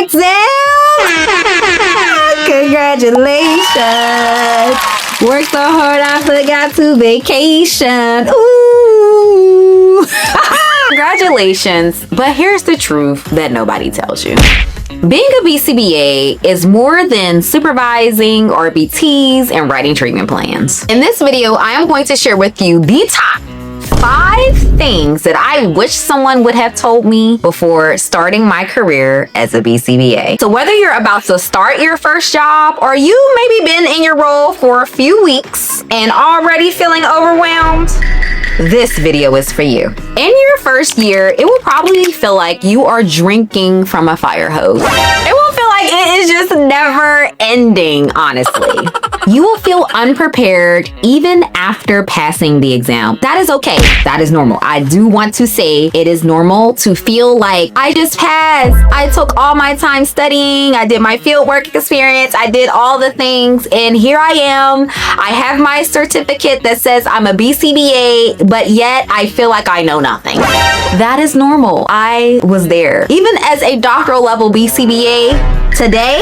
exam? Congratulations. Worked so hard, I forgot to vacation. Ooh. Congratulations. But here's the truth that nobody tells you. Being a BCBA is more than supervising RBTs and writing treatment plans. In this video, I am going to share with you the top 5 things that I wish someone would have told me before starting my career as a BCBA. So whether you're about to start your first job or you maybe been in your role for a few weeks and already feeling overwhelmed, this video is for you. In your first year, it will probably feel like you are drinking from a fire hose. It will feel like it is just never ending, honestly. You will feel unprepared even after passing the exam. That is okay. That is normal. I do want to say it is normal to feel like I just passed. I took all my time studying. I did my field work experience. I did all the things. And here I am. I have my certificate that says I'm a BCBA, but yet I feel like I know nothing. That is normal. I was there. Even as a doctoral level BCBA today,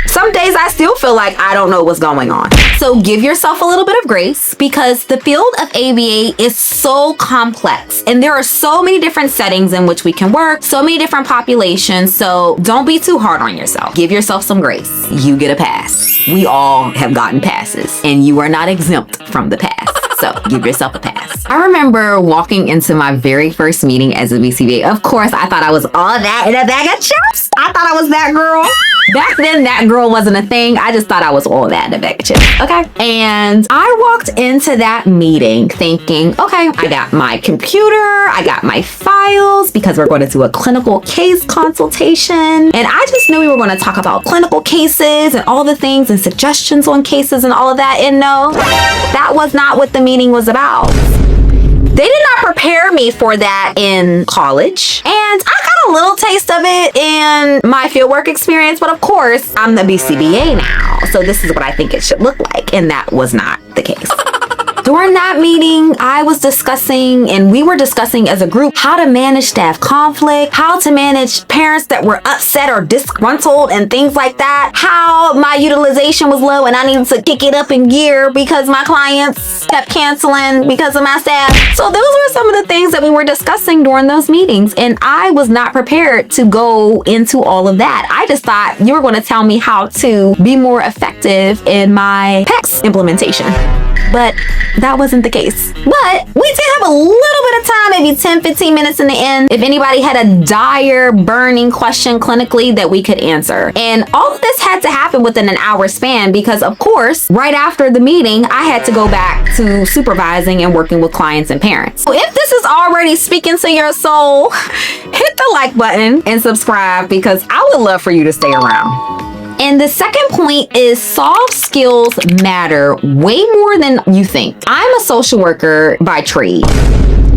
some days I still feel like I don't know what's going on. So give yourself a little bit of grace because the field of ABA is so complex and there are so many different settings in which we can work, so many different populations. So don't be too hard on yourself. Give yourself some grace. You get a pass. We all have gotten passes and you are not exempt from the pass. So give yourself a pass. I remember walking into my very first meeting as a BCBA. Of course, I thought I was all that in a bag of chips. I thought I was that girl. Back then, that girl wasn't a thing. I just thought I was all that in a bag of chips. Okay. And I walked into that meeting thinking, okay, I got my computer, I got my files because we're going to do a clinical case consultation. And I just knew we were going to talk about clinical cases and all the things and suggestions on cases and all of that. And no, that was not what the meeting was about. They did not prepare me for that in college. And I got a little taste of it in my fieldwork experience. But of course, I'm the BCBA now. So this is what I think it should look like. And that was not the case. During that meeting, I was discussing, and we were discussing as a group, how to manage staff conflict, how to manage parents that were upset or disgruntled and things like that, how my utilization was low and I needed to kick it up in gear because my clients kept canceling because of my staff. So those were some of the things that we were discussing during those meetings, and I was not prepared to go into all of that. I just thought you were going to tell me how to be more effective in my PECS implementation. But that wasn't the case. But we did have a little bit of time, maybe 10-15 minutes in the end, if anybody had a dire, burning question clinically that we could answer. And all of this had to happen within an hour span because, of course, right after the meeting, I had to go back to supervising and working with clients and parents. So if this is already speaking to your soul, hit the like button and subscribe because I would love for you to stay around. And the second point is soft skills matter way more than you think. I'm a social worker by trade.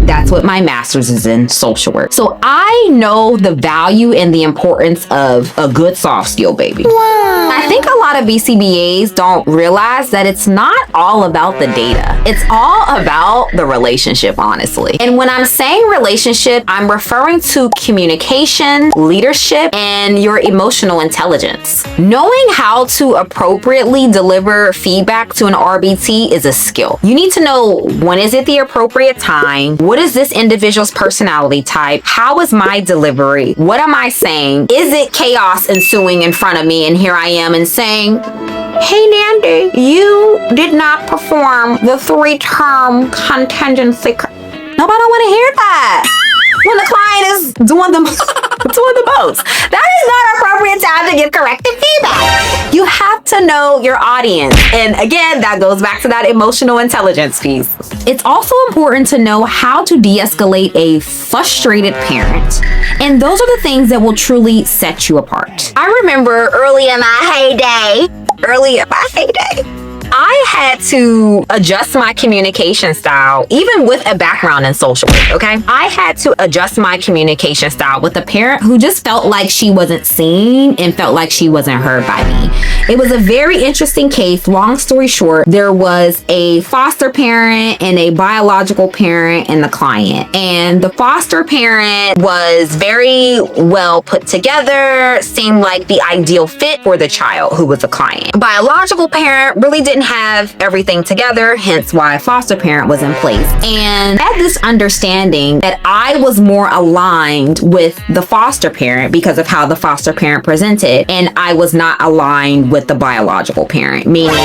That's what my master's is in, social work. So I know the value and the importance of a good soft skill, baby. Wow. I think a lot of BCBAs don't realize that it's not all about the data. It's all about the relationship, honestly. And when I'm saying relationship, I'm referring to communication, leadership, and your emotional intelligence. Knowing how to appropriately deliver feedback to an RBT is a skill. You need to know when is it the appropriate time? What is this individual's personality type? How is my delivery? What am I saying? Is it chaos ensuing in front of me and here I am and saying, hey, Nandy, you did not perform the 3-term contingency. Nobody don't want to hear that. When the client is doing the most. That is not appropriate time to give corrective feedback. You have to know your audience. And again, that goes back to that emotional intelligence piece. It's also important to know how to de-escalate a frustrated parent. And those are the things that will truly set you apart. I remember early in my heyday, I had to adjust my communication style, even with a background in social work, okay? I had to adjust my communication style with a parent who just felt like she wasn't seen and felt like she wasn't heard by me. It was a very interesting case. Long story short, there was a foster parent and a biological parent and the client. And the foster parent was very well put together, seemed like the ideal fit for the child who was a client. Biological parent really didn't have everything together, hence why foster parent was in place. And I had this understanding that I was more aligned with the foster parent because of how the foster parent presented, and I was not aligned with the biological parent, meaning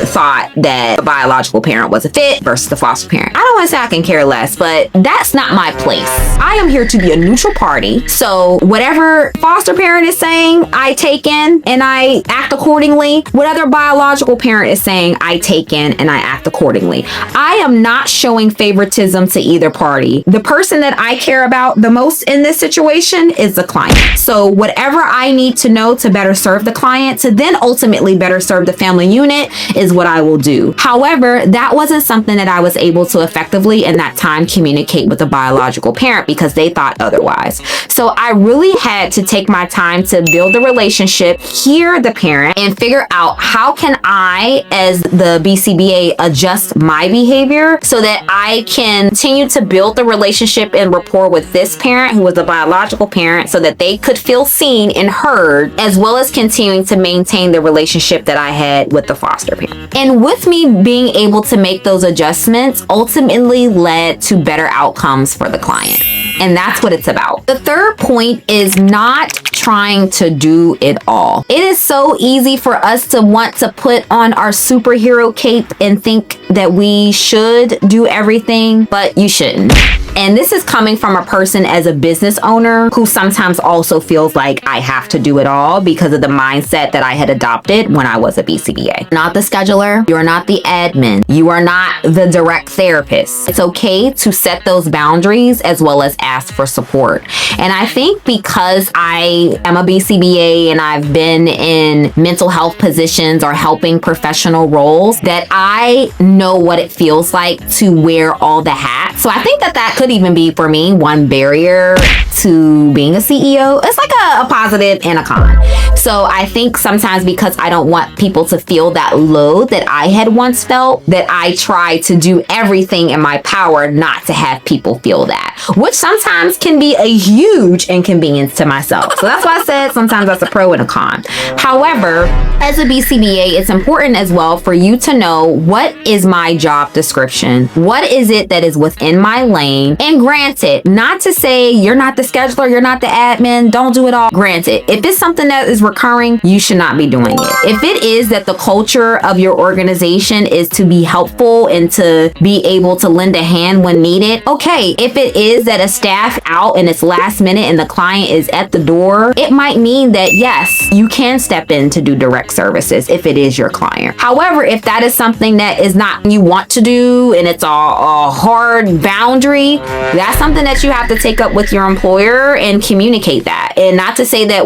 thought that the biological parent was a fit versus the foster parent. I don't want to say I can care less, but that's not my place. I am here to be a neutral party. So whatever foster parent is saying, I take in and I act accordingly. What other biological parent is saying, I take in and I act accordingly. I am not showing favoritism to either party. The person that I care about the most in this situation is the client. So whatever I need to know to better serve the client, to then ultimately better serve the family unit, is what I will do. However, that wasn't something that I was able to effectively in that time communicate with the biological parent because they thought otherwise. So I really had to take my time to build the relationship, hear the parent, and figure out how can I, as the BCBA, adjust my behavior so that I can continue to build the relationship and rapport with this parent who was the biological parent so that they could feel seen and heard, as well as continuing to maintain the relationship that I had with the foster parent. And with me being able to make those adjustments ultimately led to better outcomes for the client. And that's what it's about. The third point is not trying to do it all. It is so easy for us to want to put on our superhero cape and think that we should do everything, but you shouldn't. And this is coming from a person as a business owner who sometimes also feels like I have to do it all because of the mindset that I had adopted when I was a BCBA. Not the scheduler, you're not the admin, you are not the direct therapist. It's okay to set those boundaries as well as ask for support. And I think because I am a BCBA and I've been in mental health positions or helping professional roles, that I know what it feels like to wear all the hats. So I think that could even be for me one barrier to being a CEO. It's like a positive and a con. So I think sometimes because I don't want people to feel that load that I had once felt, that I try to do everything in my power not to have people feel that, which sometimes can be a huge inconvenience to myself. So that's why I said sometimes that's a pro and a con. However, as a BCBA, it's important as well for you to know what is my job description, what is it that is within my lane, and granted, not to say you're not the scheduler, you're not the admin, don't do it all. Granted, if it's something that is recurring, you should not be doing it. If it is that the culture of your organization is to be helpful and to be able to lend a hand when needed, okay. If it is that a staff out and it's last minute and the client is at the door, it might mean that yes, you can step in to do direct services if it is your client. However, if that is something that is not you want to do and it's a hard boundary, that's something that you have to take up with your employer and communicate that. And not to say that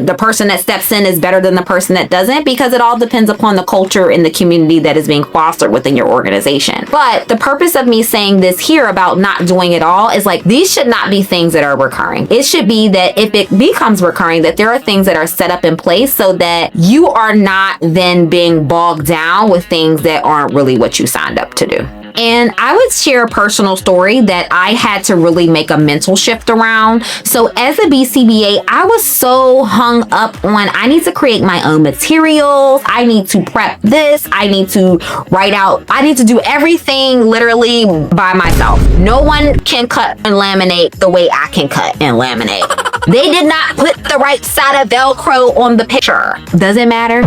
the person that steps in is better than the person that doesn't, because it all depends upon the culture and the community that is being fostered within your organization. But the purpose of me saying this here about not doing it all is like, these should not be things that are recurring. It should be that if it becomes recurring, that there are things that are set up in place so that you are not then being bogged down with things that aren't really what you signed up to do. And I would share a personal story that I had to really make a mental shift around. So as a BCBA, I was so hung up on, I need to create my own materials. I need to prep this. I need to write out. I need to do everything literally by myself. No one can cut and laminate the way I can cut and laminate. They did not put the right side of Velcro on the picture. Does it matter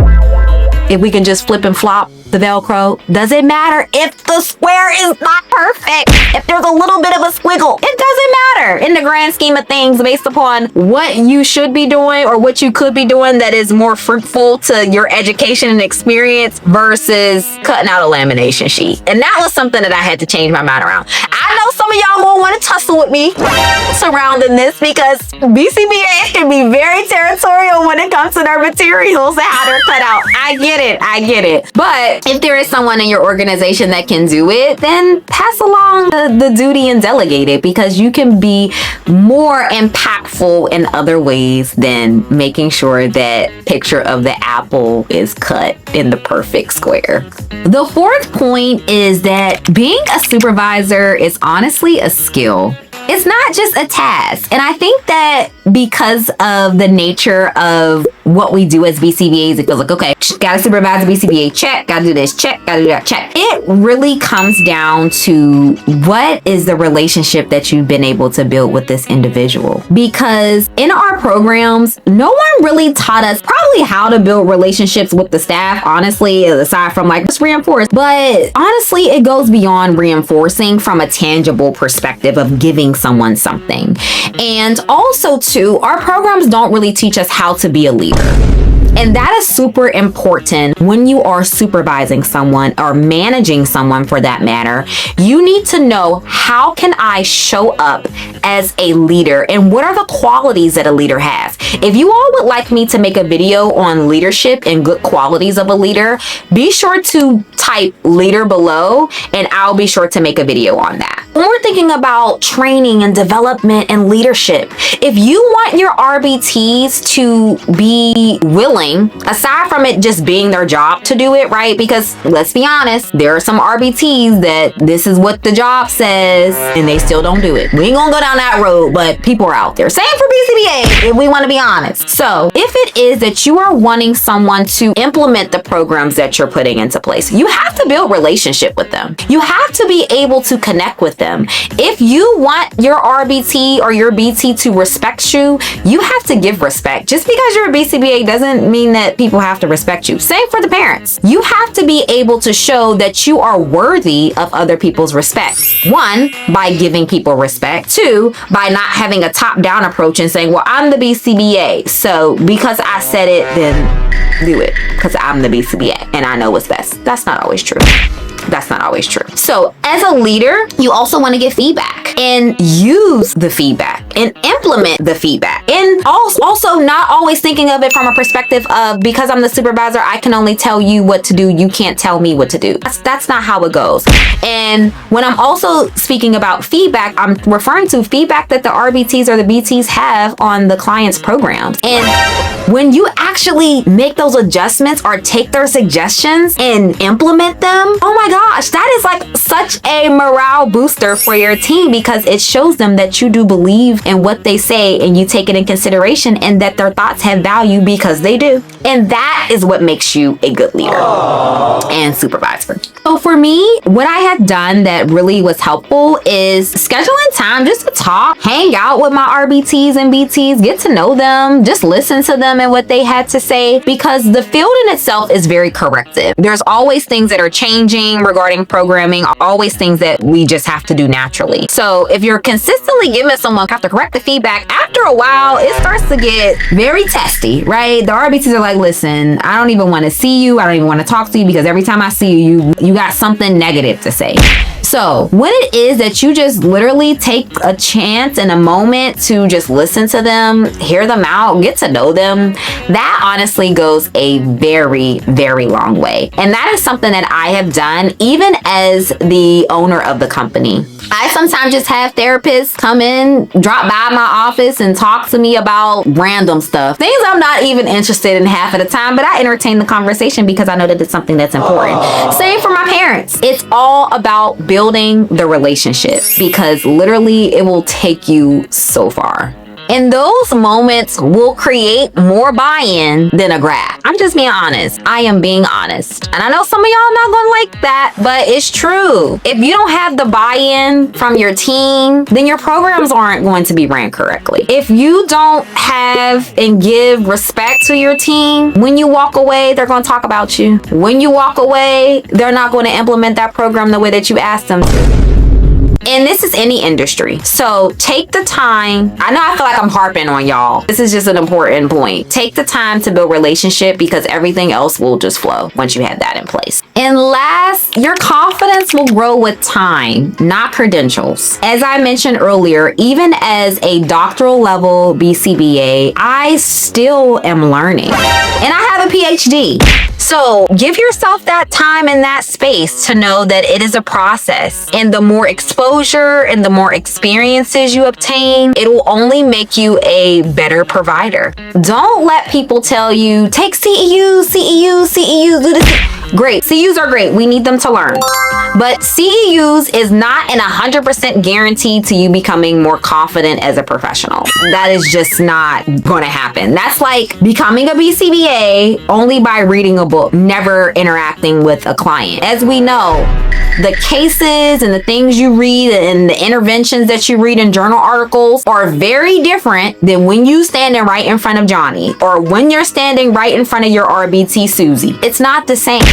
if we can just flip and flop the Velcro? Does it matter if the square is not perfect? If there's a little bit of a squiggle, it doesn't matter in the grand scheme of things based upon what you should be doing or what you could be doing that is more fruitful to your education and experience versus cutting out a lamination sheet. And that was something that I had to change my mind around. I know some some of y'all gonna want to tussle with me surrounding this because BCBA can be very territorial when it comes to their materials and how they're cut out. I get it. But if there is someone in your organization that can do it, then pass along the duty and delegate it, because you can be more impactful in other ways than making sure that picture of the apple is cut in the perfect square. The fourth point is that being a supervisor is honestly a skill. It's not just a task. And I think that because of the nature of what we do as BCBAs, it feels like, okay, gotta supervise the BCBA, check, gotta do this, check, gotta do that, check. It really comes down to what is the relationship that you've been able to build with this individual. Because in our programs, no one really taught us probably how to build relationships with the staff, honestly, aside from like just reinforce. But honestly, it goes beyond reinforcing from a tangible perspective of giving someone something. And also too, our programs don't really teach us how to be a leader. And that is super important when you are supervising someone or managing someone for that matter. You need to know, how can I show up as a leader and what are the qualities that a leader has? If you all would like me to make a video on leadership and good qualities of a leader, be sure to type leader below and I'll be sure to make a video on that. When we're thinking about training and development and leadership, if you want your RBTs to be willing, aside from it just being their job to do it, right? Because let's be honest, there are some RBTs that this is what the job says and they still don't do it. We ain't gonna go down that road, but people are out there. Same for BCBA, if we want to be honest. So if it is that you are wanting someone to implement the programs that you're putting into place, you have to build relationship with them. You have to be able to connect with them. If you want your RBT or your BT to respect you, you have to give respect. Just because you're a BCBA doesn't mean that people have to respect you. Same for the parents. You have to be able to show that you are worthy of other people's respect. One, by giving people respect. Two, by not having a top-down approach and saying, well, I'm the BCBA, so because I said it, then do it because I'm the BCBA and I know what's best. That's not always true. That's not always true. So as a leader, you also want to get feedback and use the feedback and implement the feedback. And also not always thinking of it from a perspective of, because I'm the supervisor, I can only tell you what to do. You can't tell me what to do. That's not how it goes. And when I'm also speaking about feedback, I'm referring to feedback that the RBTs or the BTs have on the client's programs. And when you actually make those adjustments or take their suggestions and implement them, oh my gosh, that is like such a morale booster for your team, because it shows them that you do believe in what they say and you take it in consideration and that their thoughts have value, because they do. And that is what makes you a good leader and supervisor. So for me, what I had done that really was helpful is scheduling time just to talk, hang out with my RBTs and BTs, get to know them, just listen to them and what they had to say, because the field in itself is very corrective. There's always things that are changing regarding programming, always things that we just have to do naturally. So if you're consistently giving someone have to correct the feedback, after a while, it starts to get very testy, right? The RBTs are like, listen, I don't even want to see you. I don't even want to talk to you because every time I see you, you got something negative to say. So when it is that you just literally take a chance and a moment to just listen to them, hear them out, get to know them, that honestly goes a very, very long way. And that is something that I have done even as the owner of the company. I sometimes just have therapists come in, drop by my office and talk to me about random stuff. Things I'm not even interested in half of the time, but I entertain the conversation because I know that it's something that's important. Same for my parents. It's all about building the relationship, because literally it will take you so far. And those moments will create more buy-in than a graph. I'm just being honest. I am being honest. And I know some of y'all not gonna like that, but it's true. If you don't have the buy-in from your team, then your programs aren't going to be ran correctly. If you don't have and give respect to your team, when you walk away, they're gonna talk about you. When you walk away, they're not going to implement that program the way that you asked them to. And this is any industry. So take the time. I know I feel like I'm harping on y'all. This is just an important point. Take the time to build relationship because everything else will just flow once you have that in place. And last, your confidence will grow with time, not credentials. As I mentioned earlier, even as a doctoral level BCBA, I still am learning. And I have a PhD. So give yourself that time and that space to know that it is a process. And the more exposure and the more experiences you obtain, it will only make you a better provider. Don't let people tell you, take CEUs, do this. Great. CEUs are great. We need them to learn. But CEUs is not an 100% guarantee to you becoming more confident as a professional. That is just not going to happen. That's like becoming a BCBA only by reading a book, never interacting with a client. As we know, the cases and the things you read and the interventions that you read in journal articles are very different than when you standing right in front of Johnny or when you're standing right in front of your RBT Susie. It's not the same.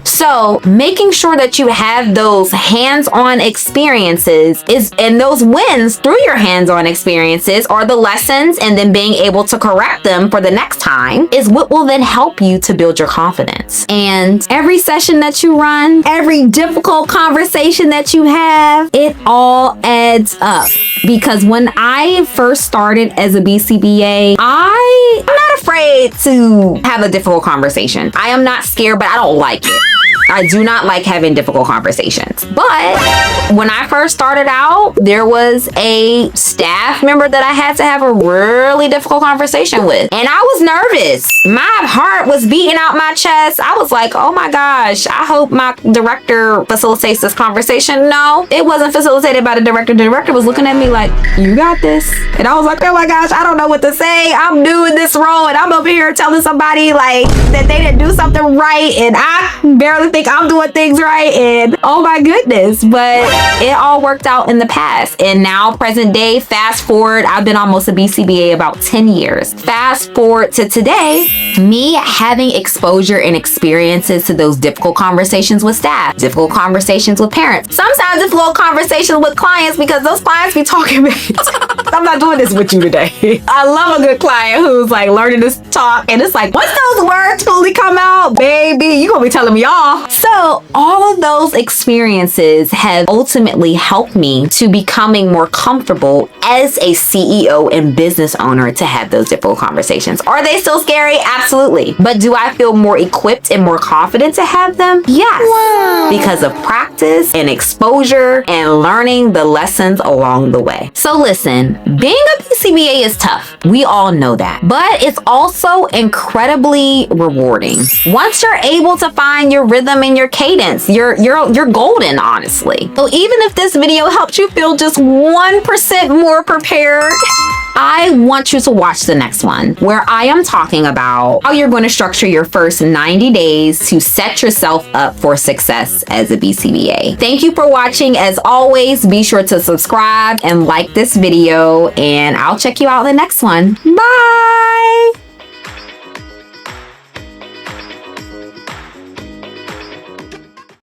So making sure that you have those hands-on experiences and those wins through your hands-on experiences are the lessons, and then being able to correct them for the next time is what will then help you to build your confidence. And every session that you run, every difficult conversation that you have, it all adds up. Because when I first started as a BCBA, I'm not afraid to have a difficult conversation. I am not scared, but I don't like it. I do not like having difficult conversations. But when I first started out, there was a staff member that I had to have a really difficult conversation with. And I was nervous. My heart was beating out my chest. I was like, oh my gosh, I hope my director facilitates this conversation. No, it wasn't facilitated by the director. The director was looking at me like, you got this. And I was like, oh my gosh, I don't know what to say. I'm new in this role and I'm over here telling somebody like that they didn't do something right and I barely think I'm doing things right, and oh my goodness. But it all worked out in the past, and now present day, fast forward, I've been almost a BCBA about 10 years. Fast forward to today, me having exposure and experiences to those difficult conversations with staff, difficult conversations with parents, sometimes difficult conversations with clients because those clients be talking back. I'm not doing this with you today. I love a good client who's like learning to talk, and it's like, once those words fully come out, baby, you gonna be telling me all. So all of those experiences have ultimately helped me to becoming more comfortable as a CEO and business owner to have those difficult conversations. Are they still scary? Absolutely. But do I feel more equipped and more confident to have them? Yes. Wow. Because of practice and exposure and learning the lessons along the way. So listen, being a BCBA is tough. We all know that. But it's also incredibly rewarding. Once you're able to find your rhythm and your cadence, you're golden, honestly. So even if this video helped you feel just 1% more prepared, I want you to watch the next one where I am talking about how you're going to structure your first 90 days to set yourself up for success as a BCBA. Thank you for watching. As always, be sure to subscribe and like this video, and I'll check you out in the next one. Bye!